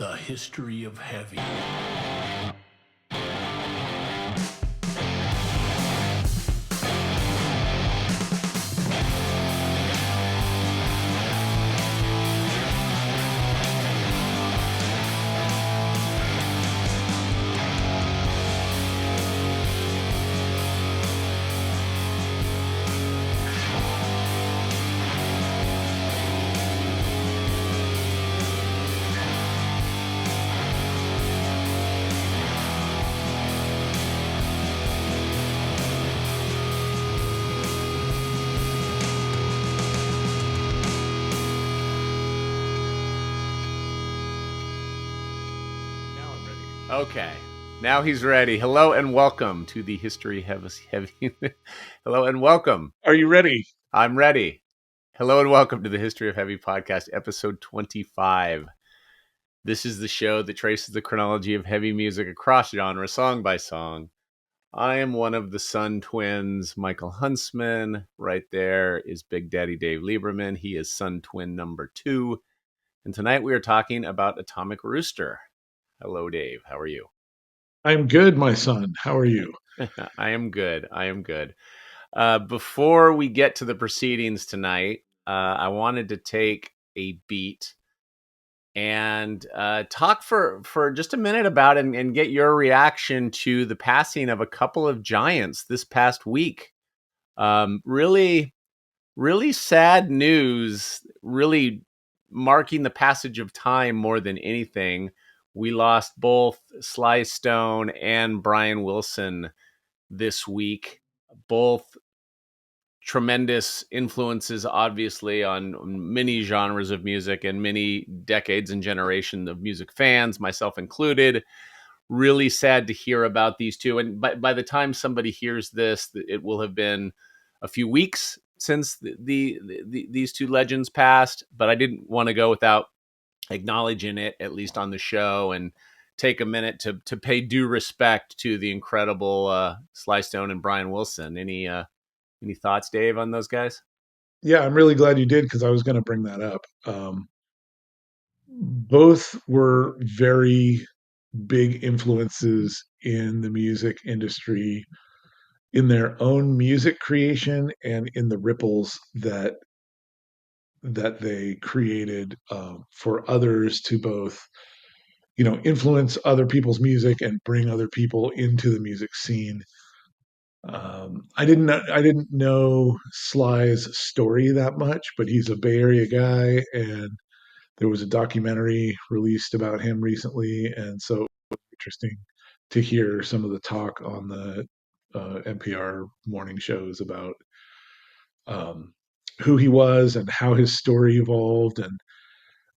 The history of heavy. Okay, now he's ready. Hello and welcome to the History Heavy. Hello and welcome. Are you ready? I'm ready. Hello and welcome to the History of Heavy podcast, episode 25. This is the show that traces the chronology of heavy music across genres, song by song. I am one of the Son twins, Michael Huntsman. Right there is Big Daddy Dave Lieberman. He is Son twin number 2. And tonight we are talking about Atomic Rooster. Hello, Dave. How are you? I'm good, my son. How are you? I am good. Before we get to the proceedings tonight, I wanted to take a beat and talk for just a minute about it and get your reaction to the passing of a couple of giants this past week. Really, really sad news, really marking the passage of time more than anything. We lost both Sly Stone and Brian Wilson this week, both tremendous influences, obviously, on many genres of music and many decades and generations of music fans, myself included. Really sad to hear about these two. And by the time somebody hears this, it will have been a few weeks since these two legends passed. But I didn't want to go without acknowledging it, at least on the show, and take a minute to pay due respect to the incredible Sly Stone and Brian Wilson. Any thoughts, Dave, on those guys? Yeah, I'm really glad you did because I was going to bring that up. Both were very big influences in the music industry, in their own music creation, and in the ripples that they created for others to both, influence other people's music and bring other people into the music scene. I didn't know Sly's story that much, but he's a Bay Area guy, and there was a documentary released about him recently, and so it was interesting to hear some of the talk on the NPR morning shows about um, who he was and how his story evolved, and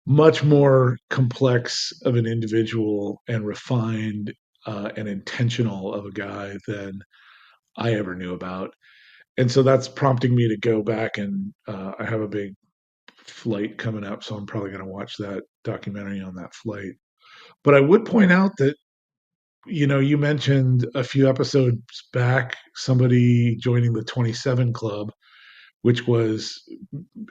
much more complex of an individual and refined and intentional of a guy than I ever knew about. And so that's prompting me to go back, and I have a big flight coming up, so I'm probably going to watch that documentary on that flight. But I would point out that, you mentioned a few episodes back somebody joining the 27 Club, which was,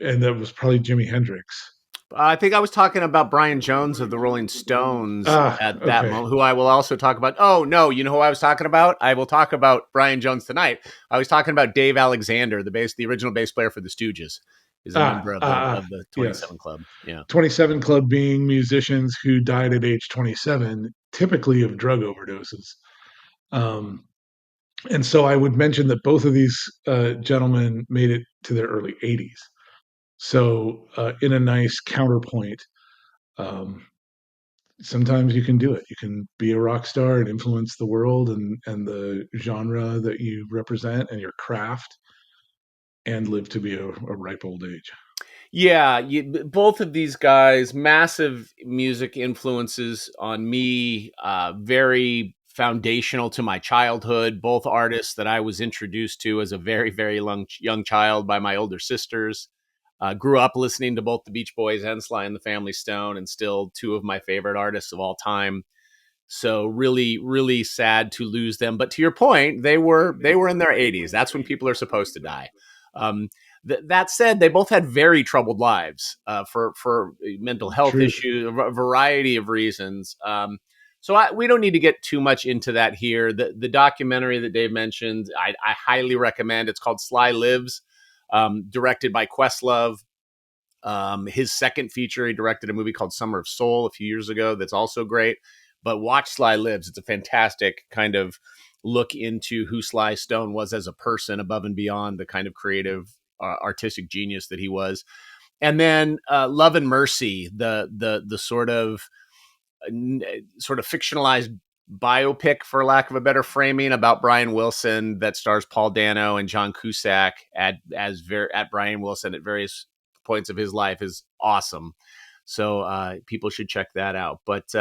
and that was probably Jimi Hendrix. I think I was talking about Brian Jones of the Rolling Stones Ah, at that okay. moment, who I will also talk about. Oh, no, you know who I was talking about? I will talk about Brian Jones tonight. I was talking about Dave Alexander, the original bass player for the Stooges, is a member of the Yes. 27 Club. Yeah. 27 Club being musicians who died at age 27, typically of drug overdoses. Um, and so I would mention that both of these gentlemen made it to their early 80s. So, in a nice counterpoint, um, sometimes you can do it. You can be a rock star and influence the world and the genre that you represent and your craft, and live to be a ripe old age. Yeah, both of these guys, massive music influences on me, very foundational to my childhood. Both artists that I was introduced to as a very, very young child by my older sisters. Grew up listening to both the Beach Boys and Sly and the Family Stone, and still two of my favorite artists of all time. So really, really sad to lose them. But to your point, they were in their 80s. That's when people are supposed to die. Um, That said, they both had very troubled lives for mental health True. issues, a variety of reasons. So we don't need to get too much into that here. The documentary that Dave mentioned, I highly recommend. It's called Sly Lives, directed by Questlove. His second feature, he directed a movie called Summer of Soul a few years ago that's also great. But watch Sly Lives. It's a fantastic kind of look into who Sly Stone was as a person, above and beyond the kind of creative, artistic genius that he was. And then Love and Mercy, the sort of fictionalized biopic, for lack of a better framing, about Brian Wilson that stars Paul Dano and John Cusack at Brian Wilson at various points of his life, is awesome. So people should check that out. But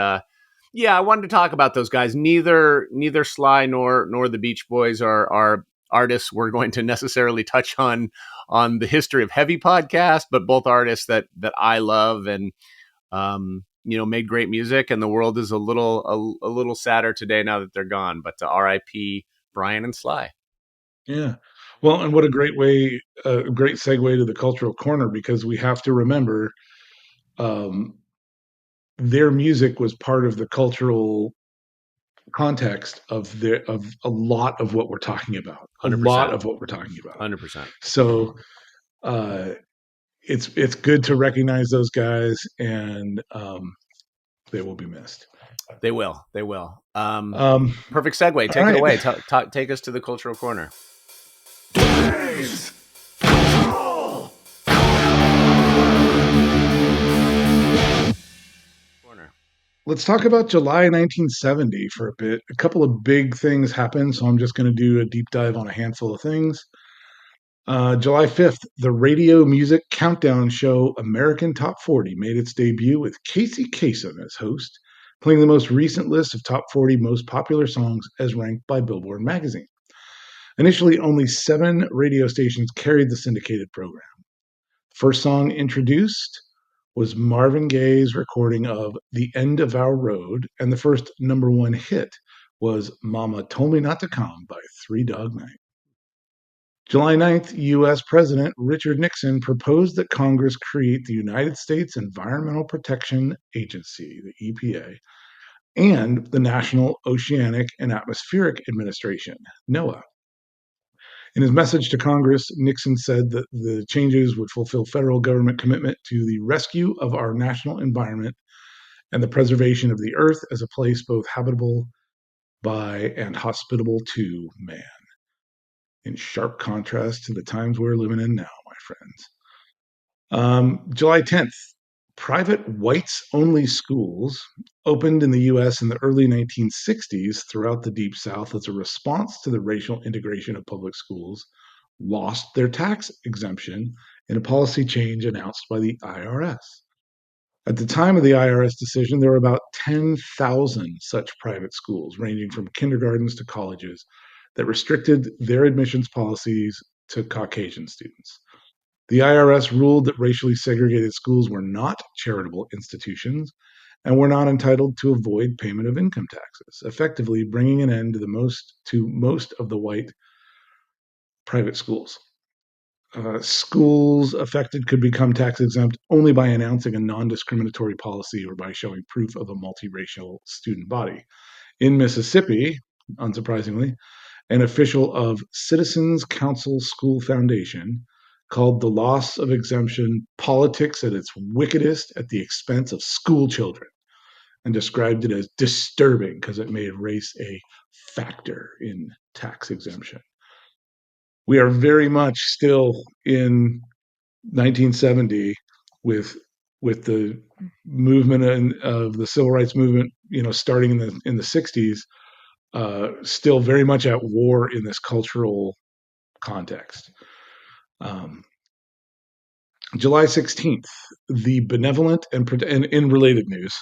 yeah, I wanted to talk about those guys. Neither Sly nor the Beach Boys are artists we're going to necessarily touch on the History of Heavy podcast, but both artists that I love and made great music. And the world is a little sadder today now that they're gone. But R.I.P. Brian and Sly. Yeah. Well, and what a great way, a great segue to the cultural corner, because we have to remember um, their music was part of the cultural context of a lot of what we're talking about. A lot 100%. of what we're talking about. 100%. So uh, it's good to recognize those guys, and they will be missed. They will. They will. Um, Perfect segue. all Take it right. away. Take us to the cultural corner. Let's talk about July 1970 for a bit. A couple of big things happened, so I'm just going to do a deep dive on a handful of things. July 5th, the radio music countdown show American Top 40 made its debut with Casey Kasem as host, playing the most recent list of top 40 most popular songs as ranked by Billboard magazine. Initially, only 7 radio stations carried the syndicated program. First song introduced was Marvin Gaye's recording of The End of Our Road, and the first number 1 hit was Mama Told Me Not to Come by Three Dog Night. July 9th, U.S. President Richard Nixon proposed that Congress create the United States Environmental Protection Agency, the EPA, and the National Oceanic and Atmospheric Administration, NOAA. In his message to Congress, Nixon said that the changes would fulfill federal government commitment to the rescue of our national environment and the preservation of the earth as a place both habitable by and hospitable to man. In sharp contrast to the times we're living in now, my friends. July 10th, private whites only schools opened in the US in the early 1960s throughout the Deep South as a response to the racial integration of public schools, lost their tax exemption in a policy change announced by the IRS. At the time of the IRS decision, there were about 10,000 such private schools, ranging from kindergartens to colleges, that restricted their admissions policies to Caucasian students. The IRS ruled that racially segregated schools were not charitable institutions and were not entitled to avoid payment of income taxes, effectively bringing an end to most of the white private schools. Schools affected could become tax exempt only by announcing a non discriminatory policy or by showing proof of a multiracial student body. In Mississippi, unsurprisingly, an official of Citizens Council School Foundation called the loss of exemption politics at its wickedest at the expense of school children and described it as disturbing because it made race a factor in tax exemption. We are very much still in 1970 with the movement of the civil rights movement, starting in the 60s, still very much at war in this cultural context. Um, July 16th, the benevolent and in related news,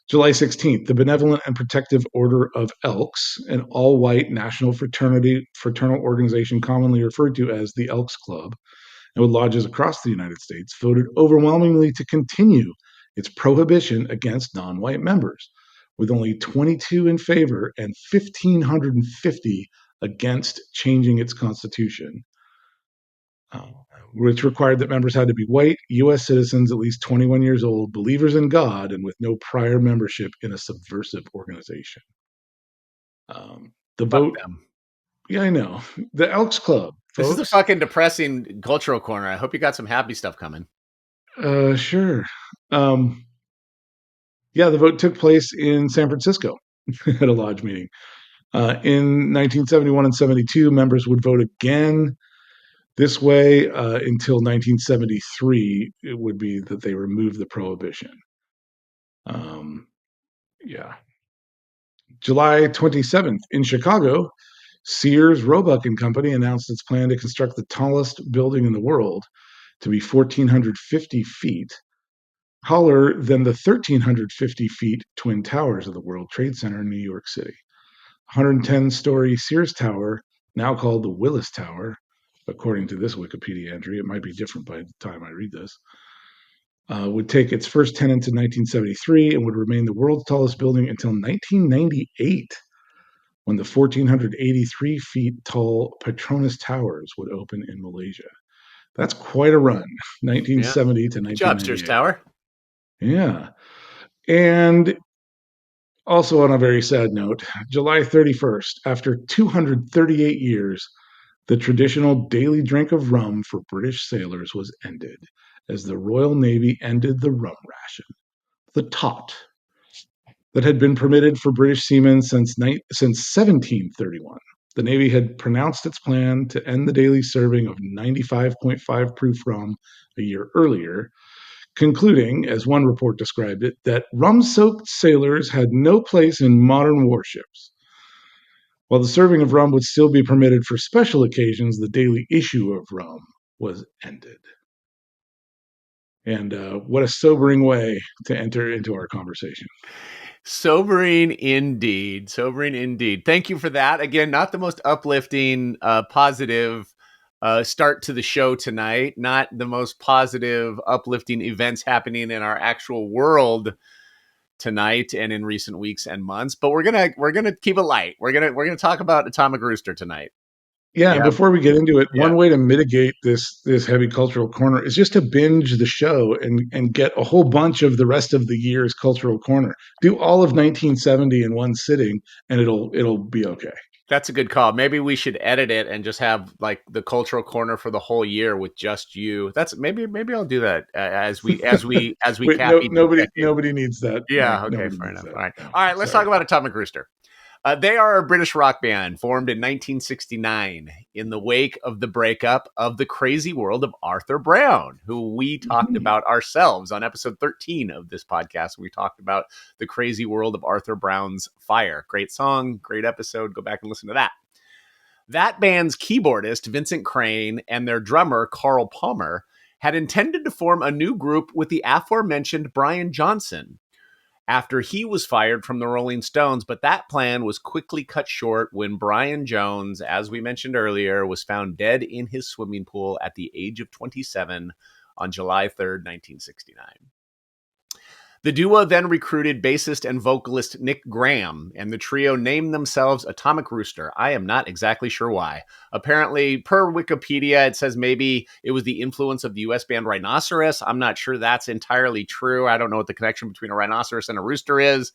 July 16th, the Benevolent and Protective Order of Elks, an all-white national fraternal organization commonly referred to as the Elks Club, and with lodges across the United States, voted overwhelmingly to continue its prohibition against non-white members, with only 22 in favor and 1,550 against changing its constitution. which required that members had to be white, U.S. citizens, at least 21 years old, believers in God, and with no prior membership in a subversive organization. The Fuck vote, them. yeah, I know. The Elks Club, This is a folks. fucking depressing cultural corner. I hope you got some happy stuff coming. Sure. Um, yeah, the vote took place in San Francisco at a lodge meeting. In 1971 and 72, members would vote again. This way, until 1973, it would be that they removed the prohibition. Um, yeah. July 27th in Chicago, Sears, Roebuck and Company announced its plan to construct the tallest building in the world to be 1,450 feet, taller than the 1,350 feet Twin Towers of the World Trade Center in New York City. 110-story Sears Tower, now called the Willis Tower, according to this Wikipedia entry, it might be different by the time I read this, would take its first tenants in 1973 and would remain the world's tallest building until 1998, when the 1,483 feet tall Petronas Towers would open in Malaysia. That's quite a run, Yeah. 1970 to Good job, Sears 1998. Tower. Yeah. And also, on a very sad note, July 31st, after 238 years, the traditional daily drink of rum for British sailors was ended as the Royal Navy ended the rum ration, the tot, that had been permitted for British seamen since 1731. The Navy had pronounced its plan to end the daily serving of 95.5 proof rum a year earlier, concluding, as one report described it, that rum-soaked sailors had no place in modern warships. While the serving of rum would still be permitted for special occasions, the daily issue of rum was ended. And what a sobering way to enter into our conversation. Sobering indeed. Sobering indeed. Thank you for that. Again, not the most uplifting, positive start to the show tonight. Not the most positive, uplifting events happening in our actual world tonight and in recent weeks and months. But we're gonna keep it light. We're gonna talk about Atomic Rooster tonight. Yeah, and Yeah, before we get into it, yeah. one way to mitigate this heavy cultural corner is just to binge the show and get a whole bunch of the rest of the year's cultural corner. Do all of 1970 in one sitting, and it'll be okay. That's a good call. Maybe we should edit it and just have like the cultural corner for the whole year with just you. That's maybe I'll do that as we Wait, cap no, each nobody decade. nobody needs that, Mike. Yeah. Okay. Nobody Fair needs enough. that. All right. No, All right. Let's talk sorry. about Atomic Rooster. They are a British rock band formed in 1969 in the wake of the breakup of the crazy world of Arthur Brown, who we talked Mhm. about ourselves on episode 13 of this podcast. We talked about the crazy world of Arthur Brown's Fire. Great song, great episode. Go back and listen to that. That band's keyboardist, Vincent Crane, and their drummer, Carl Palmer, had intended to form a new group with the aforementioned Brian Johnson after he was fired from the Rolling Stones, but that plan was quickly cut short when Brian Jones, as we mentioned earlier, was found dead in his swimming pool at the age of 27 on July 3rd, 1969. The duo then recruited bassist and vocalist Nick Graham, and the trio named themselves Atomic Rooster. I am not exactly sure why. Apparently, per Wikipedia, it says maybe it was the influence of the US band Rhinoceros. I'm not sure that's entirely true. I don't know what the connection between a rhinoceros and a rooster is.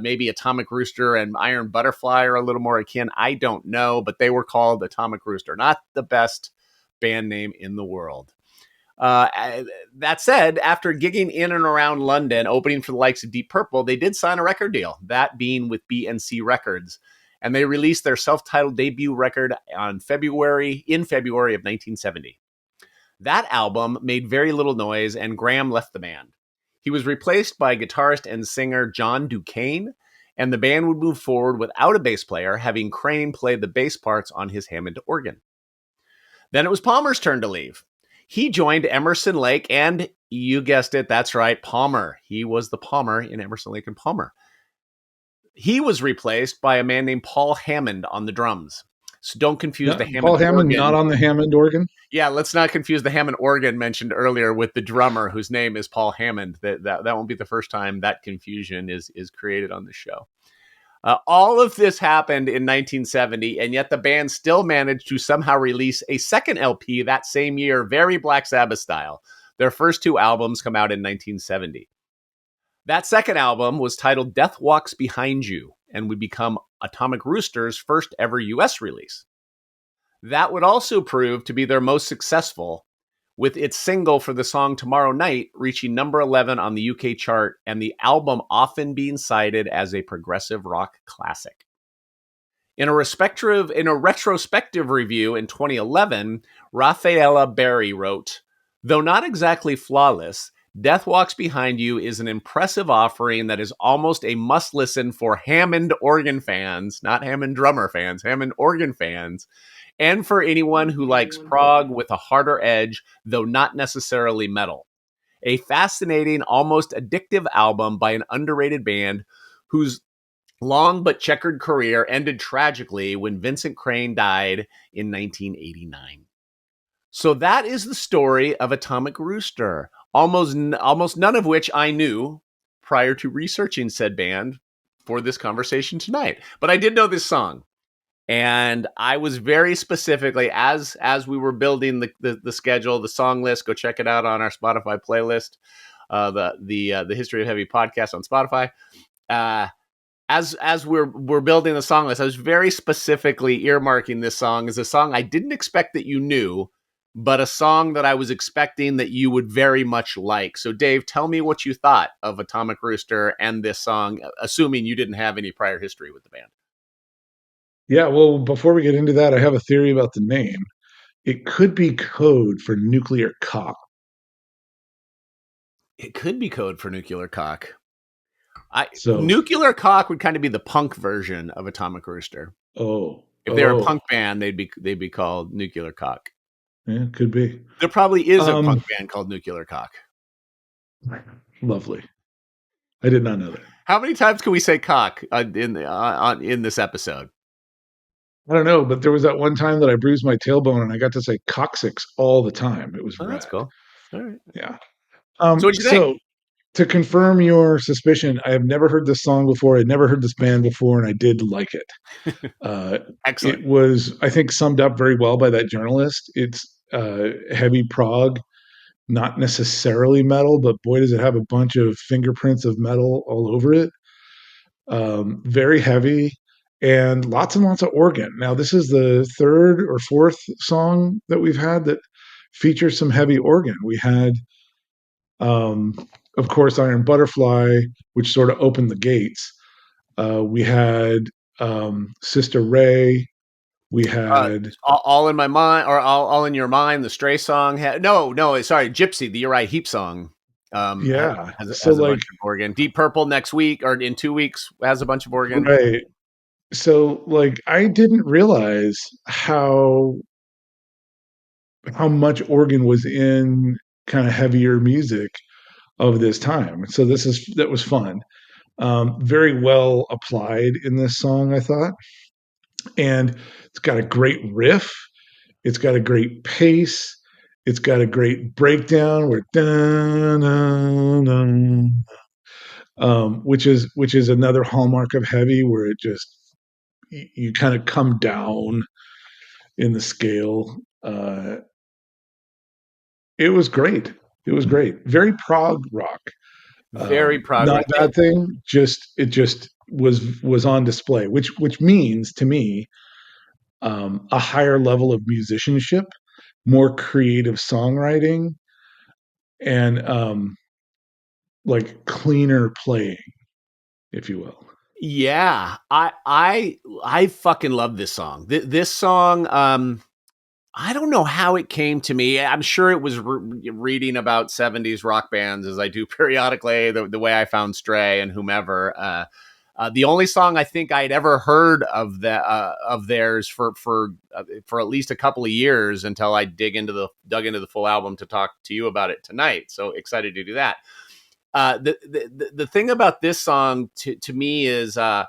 Maybe Atomic Rooster and Iron Butterfly are a little more akin. I don't know, but they were called Atomic Rooster. Not the best band name in the world. That said, after gigging in and around London, opening for the likes of Deep Purple, they did sign a record deal, that being with B&C Records. And they released their self-titled debut record in February of 1970. That album made very little noise, and Graham left the band. He was replaced by guitarist and singer John Duquesne, and the band would move forward without a bass player, having Crane play the bass parts on his Hammond organ. Then it was Palmer's turn to leave. He joined Emerson, Lake, and you guessed it, that's right, Palmer. He was the Palmer in Emerson, Lake and Palmer. He was replaced by a man named Paul Hammond on the drums. So don't confuse No, the Hammond Paul Hammond not organ. on the Hammond organ. Yeah, let's not confuse the Hammond organ mentioned earlier with the drummer whose name is Paul Hammond. That won't be the first time that confusion is created on the show. All of this happened in 1970, and yet the band still managed to somehow release a second LP that same year, very Black Sabbath style. Their first two albums come out in 1970. That second album was titled Death Walks Behind You and would become Atomic Rooster's first ever US release. That would also prove to be their most successful, with its single for the song Tomorrow Night reaching number 11 on the UK chart and the album often being cited as a progressive rock classic. In a retrospective review in 2011, Rafaela Berry wrote, "Though not exactly flawless, Death Walks Behind You is an impressive offering that is almost a must-listen for Hammond organ fans, not Hammond drummer fans, Hammond organ fans, and for anyone who likes prog with a harder edge, though not necessarily metal. A fascinating, almost addictive album by an underrated band whose long but checkered career ended tragically when Vincent Crane died in 1989." So that is the story of Atomic Rooster, almost none of which I knew prior to researching said band for this conversation tonight. But I did know this song. And I was very specifically, as we were building the schedule, the song list, go check it out on our Spotify playlist, the History of Heavy podcast on Spotify. As we're building the song list, I was very specifically earmarking this song as a song I didn't expect that you knew, but a song that I was expecting that you would very much like. So Dave, tell me what you thought of Atomic Rooster and this song, assuming you didn't have any prior history with the band. Yeah, well, before we get into that, I have a theory about the name. It could be code for nuclear cock. It could be code for nuclear cock. So, Nuclear Cock would kind of be the punk version of Atomic Rooster. oh, If they were a oh, punk band, they'd be called Nuclear Cock. yeah, could be. There probably is a punk Um, band called Nuclear Cock. Lovely. I did not know that. How many times can we say cock in this episode? I don't know, but there was that one time that I bruised my tailbone and I got to say coccyx all the time. It was Oh, that's rad. cool. All right. Yeah. So what'd you think? So to confirm your suspicion, I have never heard this song before. I'd never heard this band before, and I did like it. Excellent. It was, I think, summed up very well by that journalist. It's heavy prog, not necessarily metal, but boy, does it have a bunch of fingerprints of metal all over it. Very heavy and lots of organ. Now, this is the third or fourth song that we've had that features some heavy organ. We had, um, of course, Iron Butterfly, which sort of opened the gates. We had Sister Ray. We had, All in my mind, or all in your mind. The Stray song sorry, Gypsy, the Uriah Heep song. yeah. So, Has a like, bunch of organ. Deep Purple next week or in 2 weeks has a bunch of organ. right. So, like, I didn't realize how much organ was in kind of heavier music of this time. So that was fun. Very well applied in this song, I thought. And it's got a great riff. It's got a great pace. It's got a great breakdown where dun, dun, dun, which is another hallmark of heavy, where it just you kind of come down in the scale. It was great. It was great. Very prog rock. Very prog Not rock. a bad thing. It just was on display, which means to me a higher level of musicianship, more creative songwriting, and like cleaner playing, if you will. Yeah, I fucking love this song. This song, I don't know how it came to me. I'm sure it was reading about 70s rock bands as I do periodically, the way I found Stray and whomever. The only song I think I'd ever heard of theirs for at least a couple of years until I dug into the full album to talk to you about it tonight. So excited to do that. The thing about this song to me is I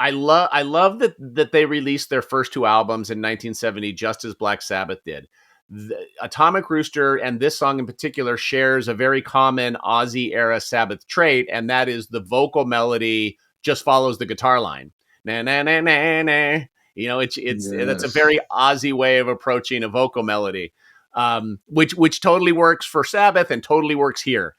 love that they released their first two albums in 1970 just as Black Sabbath did. Atomic Rooster and this song in particular shares a very common Ozzy era Sabbath trait, and that is the vocal melody just follows the guitar line. Na na na na na. It's that's a Yes. very Ozzy way of approaching a vocal melody, which totally works for Sabbath and totally works here.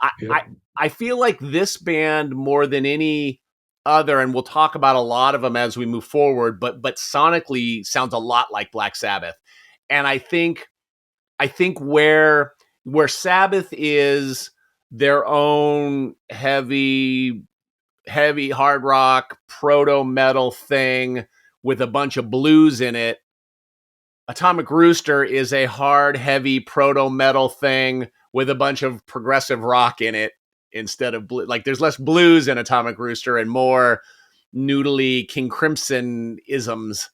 I, Yep. I I feel like this band more than any other, and we'll talk about a lot of them as we move forward, but sonically sounds a lot like Black Sabbath. And I think where Sabbath is their own heavy hard rock proto metal thing with a bunch of blues in it. Atomic Rooster is a hard, heavy proto metal thing with a bunch of progressive rock in it instead of like there's less blues in Atomic Rooster and more noodly King Crimson isms,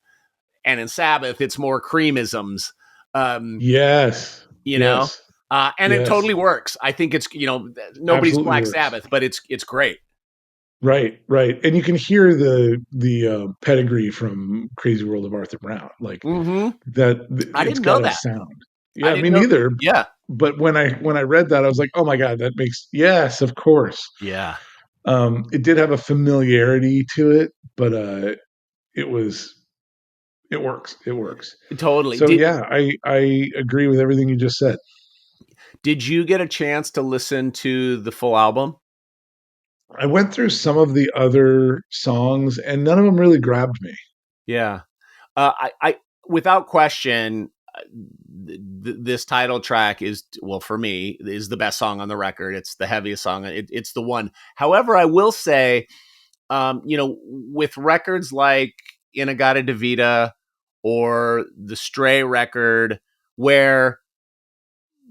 and in Sabbath it's more creamisms. Um, Yes. you know, Yes. and it Yes. totally works. I think it's nobody's Absolutely Black works. Sabbath, but it's great. Right, right, and you can hear the pedigree from Crazy World of Arthur Brown, like Mm-hmm. I it's didn't know got a that. sound. I Yeah, me didn't know. neither. Yeah, But when I read that, I was like, oh my god, that makes yes, of course. yeah, It did have a familiarity to it, but it was it works. It works. totally. So Did yeah, I agree with everything you just said. Did you get a chance to listen to the full album? I went through some of the other songs, and none of them really grabbed me. Yeah. I without question, this title track is, well, for me, is the best song on the record. It's the heaviest song. It's the one. However, I will say, with records like Inagata Devita or the Stray record, where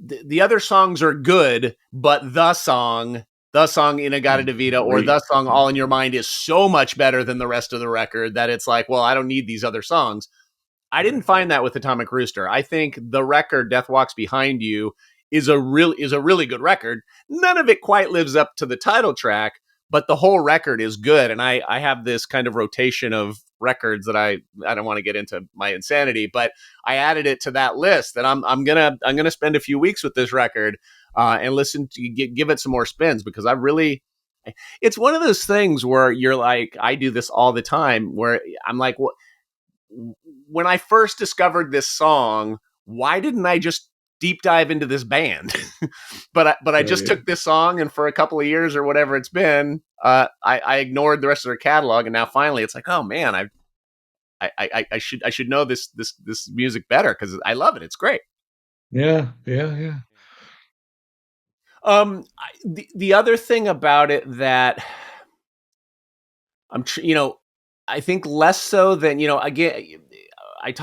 the other songs are good, but the song Inagata Is Devita or great. the song Yeah. All in Your Mind is so much better than the rest of the record that it's like, well, I don't need these other songs. I didn't Right. find that with Atomic Rooster. I think the record Death Walks Behind You is a really good record. None of it quite lives up to the title track, but the whole record is good. And I have this kind of rotation of records that I don't want to get into my insanity, but I added it to that list that I'm gonna spend a few weeks with this record and listen to give it some more spins because it's one of those things where you're like, I do this all the time where I'm like, well, when I first discovered this song, why didn't I just deep dive into this band? but I just Right. took this song, and for a couple of years or whatever it's been, I ignored the rest of their catalog, and now finally it's like, oh man, I should know this music better because I love it. It's great. Yeah. Yeah. Yeah. The other thing about it that I'm, I think less so than again. I've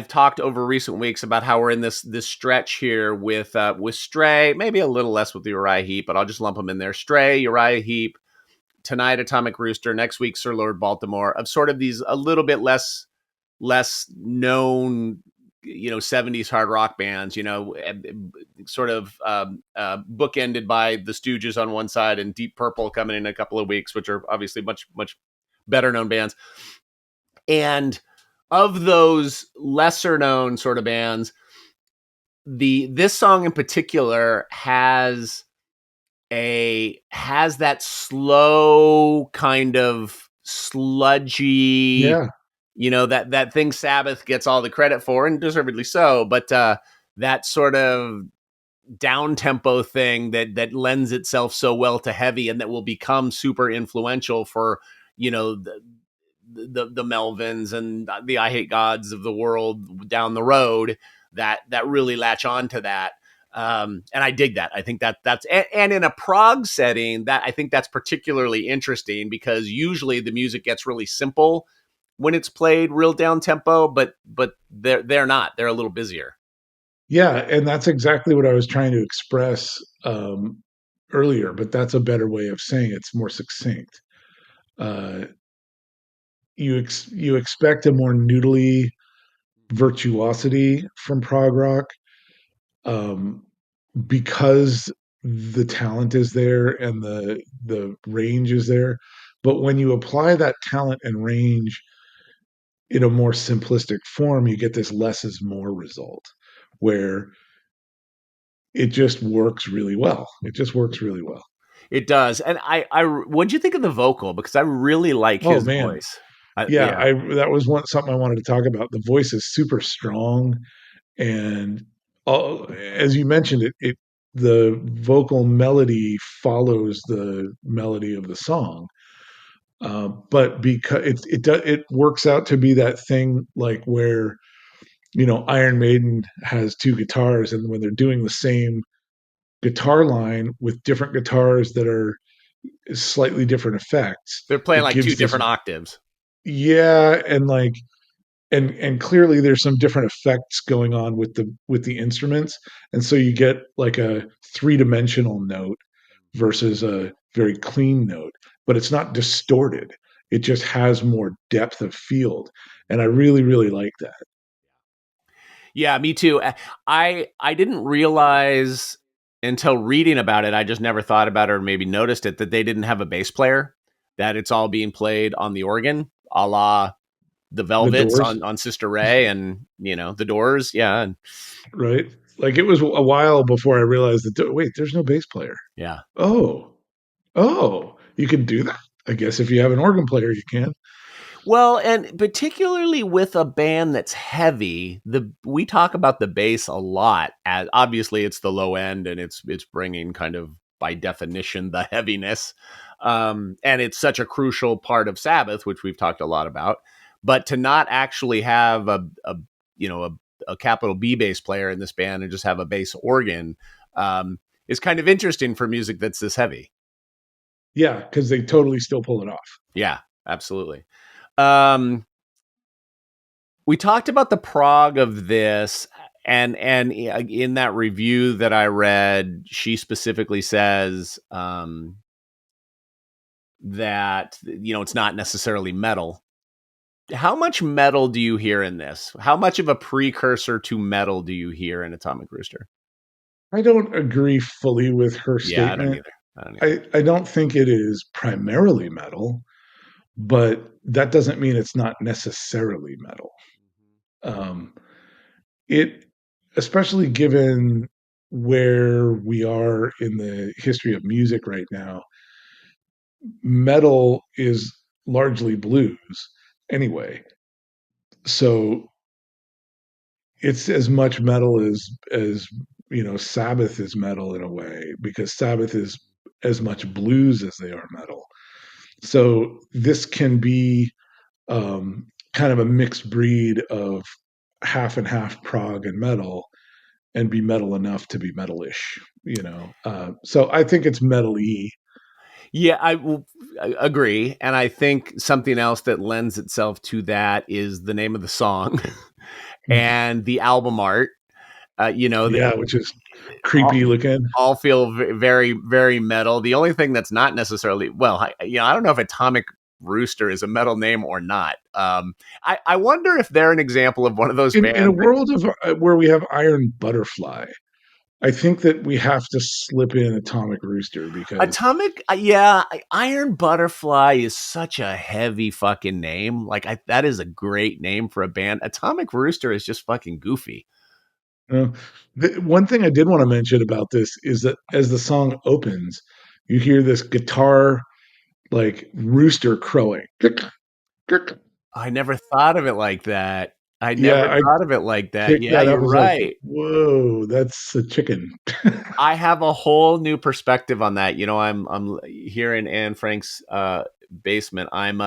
talked over recent weeks about how we're in this stretch here with Stray, maybe a little less with the Uriah Heep, but I'll just lump them in there. Stray, Uriah Heep, tonight Atomic Rooster, next week Sir Lord Baltimore, of sort of these a little bit less known 70s hard rock bands, sort of bookended by the Stooges on one side and Deep Purple coming in a couple of weeks, which are obviously much better known bands. And of those lesser known sort of bands, this song in particular has that slow kind of sludgy, Yeah. that thing Sabbath gets all the credit for, and deservedly so, but that sort of down tempo thing that lends itself so well to heavy and that will become super influential for the Melvins and the I Hate Gods of the world down the road that really latch on to that. And I dig that. I think that's and in a prog setting, that I think that's particularly interesting because usually the music gets really simple when it's played real down tempo, but they're not. They're a little busier. Yeah. And that's exactly what I was trying to express earlier, but that's a better way of saying it's more succinct. Uh, you expect a more noodly virtuosity from prog rock, um, because the talent is there and the range is there. But when you apply that talent and range in a more simplistic form, you get this less is more result where it just works really well. It just works really well. It does. And what'd you think of the vocal? Because I really like Oh his man, voice. yeah, Yeah. I that was something I wanted to talk about. The voice is super strong, and as you mentioned, it the vocal melody follows the melody of the song. But because it works out to be that thing like where Iron Maiden has two guitars, and when they're doing the same guitar line with different guitars that are slightly different effects, They're playing it like two gives this, different octaves. yeah, and like and clearly there's some different effects going on with the instruments, and so you get like a three-dimensional note versus a very clean note, but it's not distorted. It just has more depth of field, and I really really like that. Yeah, me too. I didn't realize until reading about it. I just never thought about it or maybe noticed it that they didn't have a bass player. That it's all being played on the organ, a la the The Velvets Doors, on Sister Ray, and the Doors. Yeah, and right? Like it was a while before I realized that wait, there's no bass player. yeah. Oh, oh, you can do that. I guess if you have an organ player, you can. Well, and particularly with a band that's heavy, the we talk about the bass a lot. As obviously, it's the low end, and it's bringing kind of by definition the heaviness, and it's such a crucial part of Sabbath, which we've talked a lot about. But to not actually have a you know a capital B bass player in this band and just have a bass organ is kind of interesting for music that's this heavy. Yeah, because they totally still pull it off. Yeah, absolutely. Um, we talked about the prog of this, and in that review that I read, she specifically says that it's not necessarily metal. How much metal do you hear in this? How much of a precursor to metal do you hear in Atomic Rooster? I don't agree fully with her Yeah, I don't statement. either. I don't either. I don't think it is primarily metal, but that doesn't mean it's not necessarily metal. Um, it, especially given where we are in the history of music right now, metal is largely blues anyway. So it's as much metal as Sabbath is metal in a way, because Sabbath is as much blues as they are metal. So this can be kind of a mixed breed of half and half prog and metal, and be metal enough to be metalish. So I think it's metal-y. Yeah, I agree, and I think something else that lends itself to that is the name of the song and the album art. Yeah, which is All, creepy looking. all feel very, very metal. The only thing that's not necessarily I don't know if Atomic Rooster is a metal name or not. I wonder if they're an example of one of those In a bands. world of where we have Iron Butterfly, I think that we have to slip in Atomic Rooster because Atomic, yeah, Iron Butterfly is such a heavy fucking name. That is a great name for a band. Atomic Rooster is just fucking goofy. uh, one thing I did want to mention about this is that as the song opens, you hear this guitar like rooster crowing. I never thought of it like that. I Yeah, never I thought of it like that. picked Yeah, that up you're as like, right. whoa, that's a chicken. I have a whole new perspective on that. I'm here in Anne Frank's basement. I'm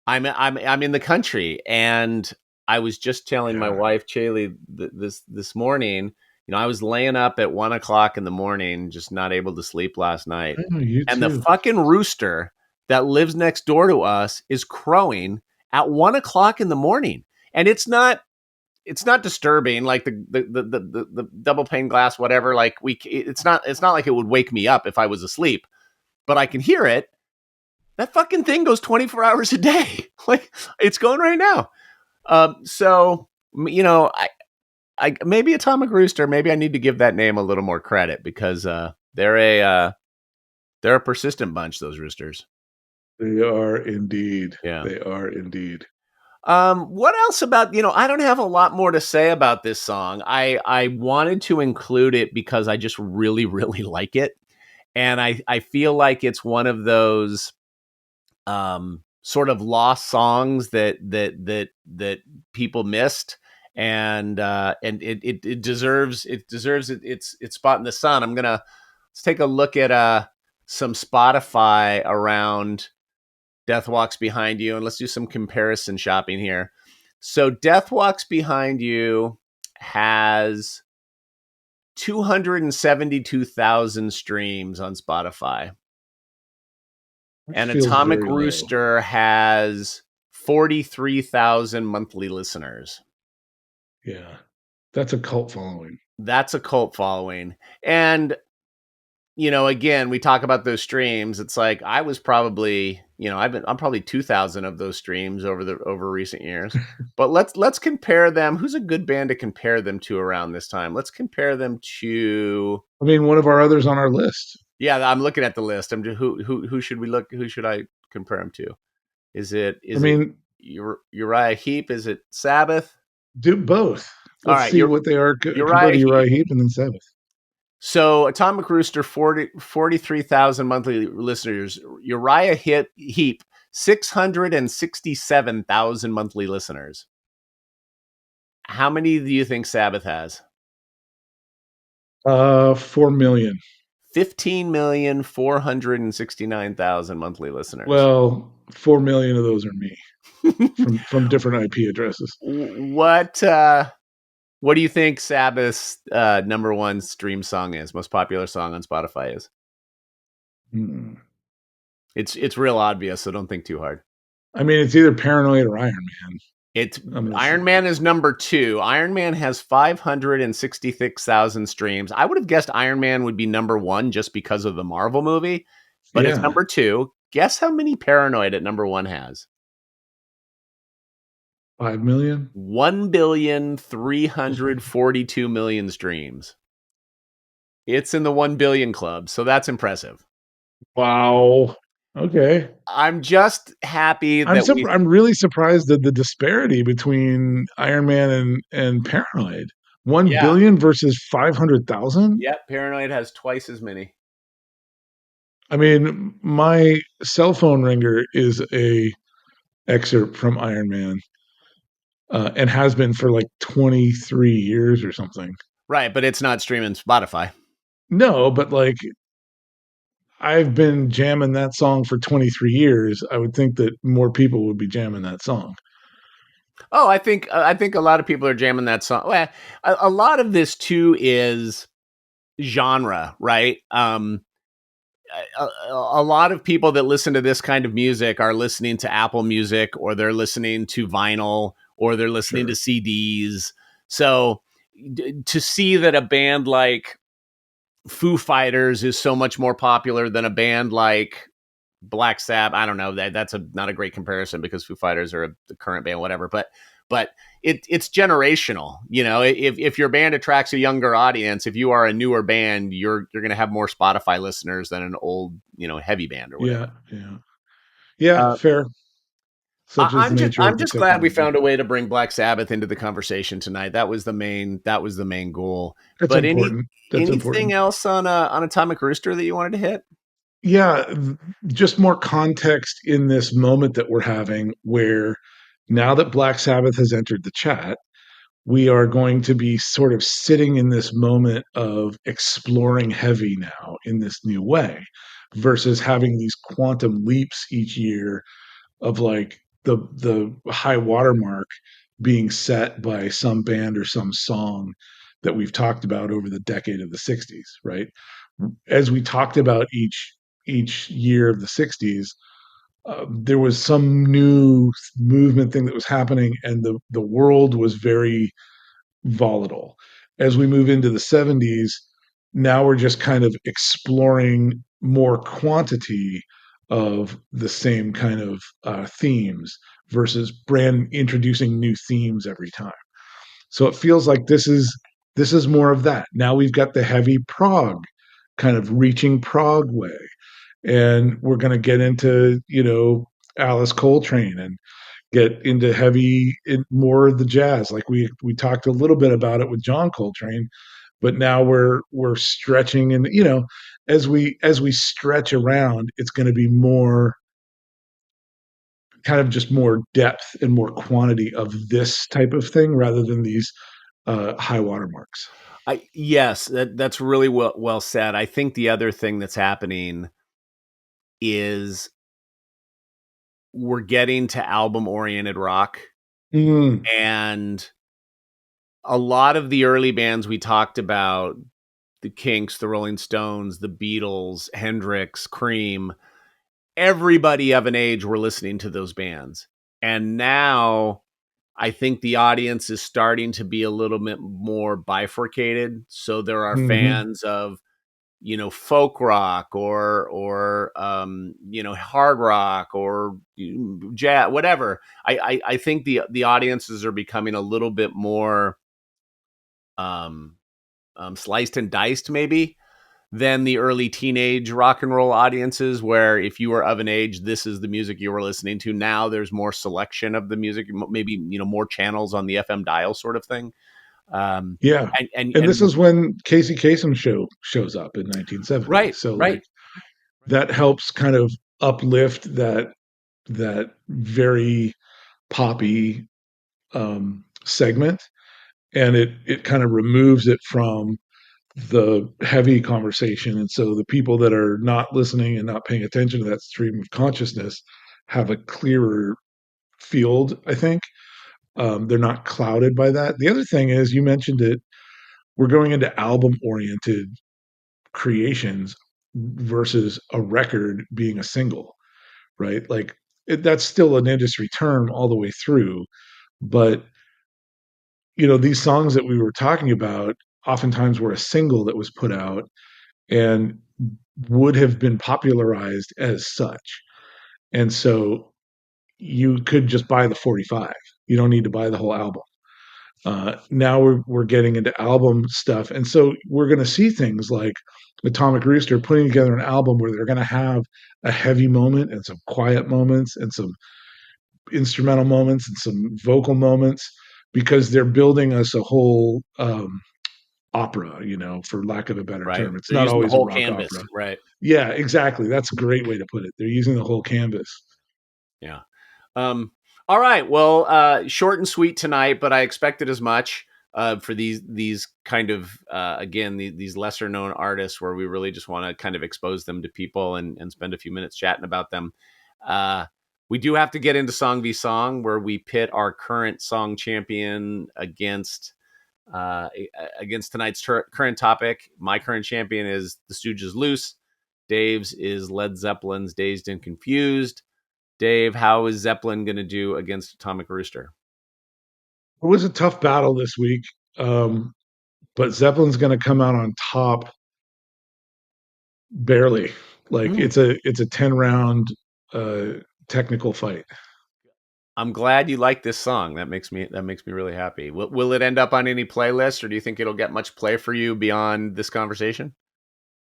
in the country, and I was just telling my Yeah, wife Chaley this morning. I was laying up at 1 o'clock in the morning, just not able to sleep last night, I know you and the too. fucking rooster that lives next door to us is crowing at 1 o'clock in the morning, and it's not disturbing like the double pane glass whatever like it's not like it would wake me up if I was asleep, but I can hear it. That fucking thing goes 24 hours a day. Like it's going right now. So I maybe Atomic Rooster, maybe I need to give that name a little more credit because they're a persistent bunch, those roosters. They are indeed. Yeah. They are indeed. What else about, I don't have a lot more to say about this song. I wanted to include it because I just really, really like it. and I feel like it's one of those sort of lost songs that people missed, and it deserves its spot in the sun. Let's take a look at some Spotify around Death Walks Behind You, and let's do some comparison shopping here. So Death Walks Behind You has 272,000 streams on Spotify. That And feels Atomic very low. Rooster has 43,000 monthly listeners. Yeah. That's a cult following. That's a cult following. And, you know, again, we talk about those streams. It's like I was probably, you know, I'm probably 2,000 of those streams over recent years. But let's compare them. Who's a good band to compare them to around this time? Let's compare them to. I mean, one of our others on our list. Yeah, I'm looking at the list. I'm just, who should we look? Who should I compare them to? Is it I is it mean, Uriah Heep? Is it Sabbath? do both. All Let's right, see what they are compared Uriah to Heep. Uriah Heep and then Sabbath. So Atomic Rooster 43,000 monthly listeners. Uriah Heep 667,000 monthly listeners. How many do you think Sabbath has? 4 million. 15,469,000 monthly listeners. Well, 4 million of those are me from different IP addresses. what what do you think Sabbath's number one stream song is? Most popular song on Spotify is? Hmm. It's real obvious, so don't think too hard. I mean, it's either Paranoid or Iron Man. It's I'm gonna Iron say. Man is number 2. Iron Man has 566,000 streams. I would have guessed Iron Man would be number 1 just because of the Marvel movie, but it's Yeah, number 2. Guess how many Paranoid at number 1 has? 5 million. 1,342,000,000 streams. It's in the 1 billion club, so that's impressive. Wow. Okay. I'm just happy that we. I'm really surprised at the disparity between Iron Man and Paranoid. One Yeah, billion versus 500,000. yeah, Paranoid has twice as many. I mean, my cell phone ringer is a excerpt from Iron Man, and has been for like 23 years or something. Right, but it's not streaming Spotify. No, but like I've been jamming that song for 23 years. I would think that more people would be jamming that song. Oh, I think a lot of people are jamming that song. Well, a lot of this too is genre, right? A lot of people that listen to this kind of music are listening to Apple Music, or they're listening to vinyl, or they're listening to Sure. CDs. So to see that a band like Foo Fighters is so much more popular than a band like Black Sabbath. I don't know, that's not a great comparison because Foo Fighters are the current band, whatever. But it's generational. You know, if your band attracts a younger audience, if you are a newer band, you're going to have more Spotify listeners than an old, you know, heavy band or whatever. Yeah, yeah. Yeah, Uh, fair. Such is the nature of I'm the just glad we technology. found a way to bring Black Sabbath into the conversation tonight. That was the main goal. That's But important. That's anything important. else on Atomic Rooster that you wanted to hit? Yeah, just more context in this moment that we're having where now that Black Sabbath has entered the chat, we are going to be sort of sitting in this moment of exploring heavy now in this new way versus having these quantum leaps each year of like the high watermark being set by some band or some song that we've talked about over the decade of the 60s, right? As we talked about each year of the 60s, there was some new movement thing that was happening, and the world was very volatile. As we move into the 70s, now we're just kind of exploring more quantity of the same kind of themes versus brand introducing new themes every time. So it feels like this is more of that. Now we've got the heavy prog kind of reaching prog way, and we're going to get into Alice Coltrane and get into more of the jazz. Like we talked a little bit about it with John Coltrane, but now we're stretching and as we stretch around, it's going to be more kind of just more depth and more quantity of this type of thing rather than these high water marks. Yes, that's really well said. I think the other thing that's happening is we're getting to album oriented rock, Mm, and a lot of the early bands we talked about, the Kinks, the Rolling Stones, the Beatles, Hendrix, Cream, everybody of an age were listening to those bands. And now I think the audience is starting to be a little bit more bifurcated. So there are hmm. fans of, folk rock or hard rock or jazz, whatever. I think the audiences are becoming a little bit more um, sliced and diced, maybe, than the early teenage rock and roll audiences, where if you were of an age, this is the music you were listening to. Now there's more selection of the music, maybe, more channels on the FM dial, sort of thing. Um, Yeah. and and And this and is when Casey Kasem shows up in 1970. right, So like right, that helps kind of uplift that very poppy segment, and it kind of removes it from the heavy conversation. And so the people that are not listening and not paying attention to that stream of consciousness have a clearer field, I think. They're not clouded by that. The other thing is, you mentioned it, we're going into album oriented creations versus a record being a single, right? Like that's still an industry term all the way through. But, these songs that we were talking about oftentimes were a single that was put out and would have been popularized as such. And so you could just buy the 45. You don't need to buy the whole album. Now we're getting into album stuff, and so we're going to see things like Atomic Rooster putting together an album where they're going to have a heavy moment and some quiet moments and some instrumental moments and some vocal moments, because they're building us a whole opera, for lack of a better right. term. It's They're not using the always a whole rock canvas, opera. right? Yeah, exactly. That's a great way to put it. They're using the whole canvas. Yeah. Um, all right. Well, short and sweet tonight, but I expected as much for these kind of again these lesser known artists, where we really just want to kind of expose them to people and spend a few minutes chatting about them. Uh, we do have to get into song v song, where we pit our current song champion uh, against tonight's current topic. My current champion is the Stooges' "Loose." Dave's is Led Zeppelin's "Dazed and Confused." Dave, how is Zeppelin going to do against Atomic Rooster? It was a tough battle this week, um, but Zeppelin's going to come out on top barely. Like Mm. it's a 10 round uh, technical fight. I'm glad you like this song. That makes me really happy. Will it end up on any playlist, or do you think it'll get much play for you beyond this conversation?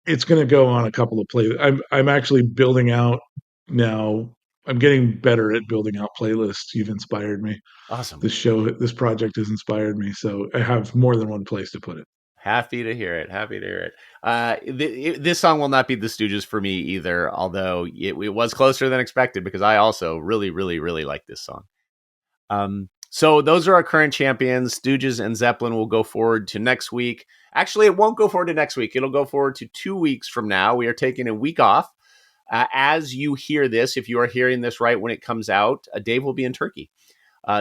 It's going to go on a couple of play. I'm actually building out now. I'm getting better at building out playlists. You've inspired me. Awesome. This project has inspired me. So I have more than one place to put it. Happy to hear it. Happy to hear it. This song will not be the Stooges for me either, although it was closer than expected, because I also really, really, really like this song. So those are our current champions. Stooges and Zeppelin will go forward to next week. Actually, it won't go forward to next week. It'll go forward to 2 weeks from now. We are taking a week off. As you hear this, if you are hearing this right when it comes out, Dave will be in Turkey.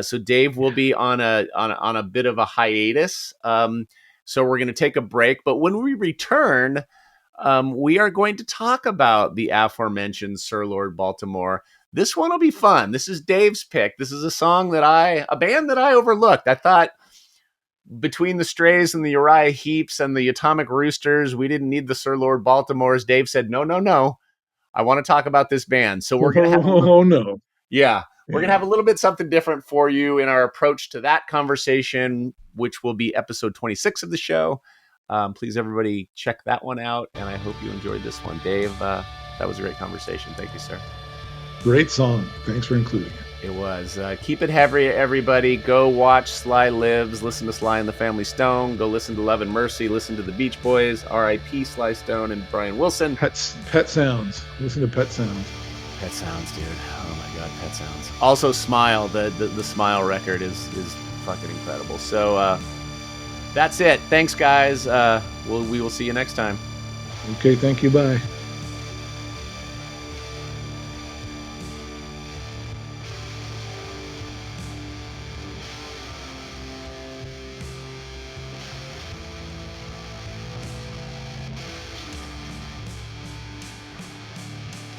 So Dave will be on a bit of a hiatus. So we're going to take a break. But when we return, we are going to talk about the aforementioned Sir Lord Baltimore. This one will be fun. This is Dave's pick. This is a band that I overlooked. I thought between the Strays and the Uriah Heeps and the Atomic Roosters, we didn't need the Sir Lord Baltimores. Dave said, no, no, no. I want to talk about this band. So we're going to have a little, Oh no! yeah, we're going to Yeah, have a little bit something different for you in our approach to that conversation, which will be episode 26 of the show. Please, everybody, check that one out. And I hope you enjoyed this one. Dave, that was a great conversation. Thank you, sir. great song. Thanks for including it. It was. Keep it heavy, everybody. Go watch Sly Lives. Listen to Sly and the Family Stone. Go listen to Love and Mercy. Listen to the Beach Boys. R.I.P. Sly Stone and Brian Wilson. Pet sounds. Listen to pet sounds. Pet Sounds, dude. Oh my god, Pet Sounds. Also, Smile. The Smile record is fucking incredible. So that's it. Thanks, guys. We will see you next time. Okay, thank you. Bye.